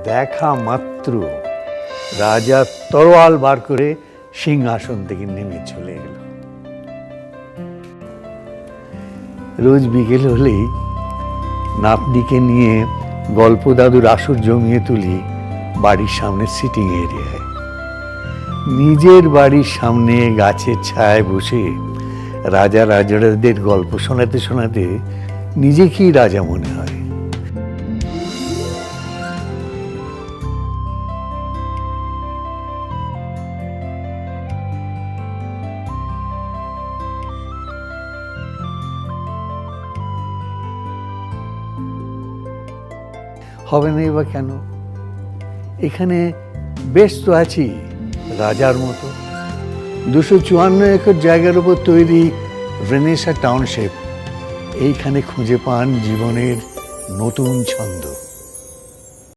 দেখা মাত্র রাজা তরোয়াল বার করে সিংহাসন থেকে নেমে চলে গেল। রোজ বিকেল হলেই নাতনিকে নিয়ে গল্প দাদুর আসর জমিয়ে তুলি বাড়ির সামনে সিটিং এরিয়ায়। নিজের বাড়ির সামনে গাছের ছায়ায় বসে রাজা রাজাদের গল্প শোনাতে শোনাতে নিজেকেই রাজা মনে হয়। হবে না বা কেন? এখানে বেশ তো আছি রাজার মতো। 254 একর জায়গার উপর তৈরি ভেনেসা টাউনশিপ এইখানে খুঁজে পান জীবনের নতুন ছন্দ।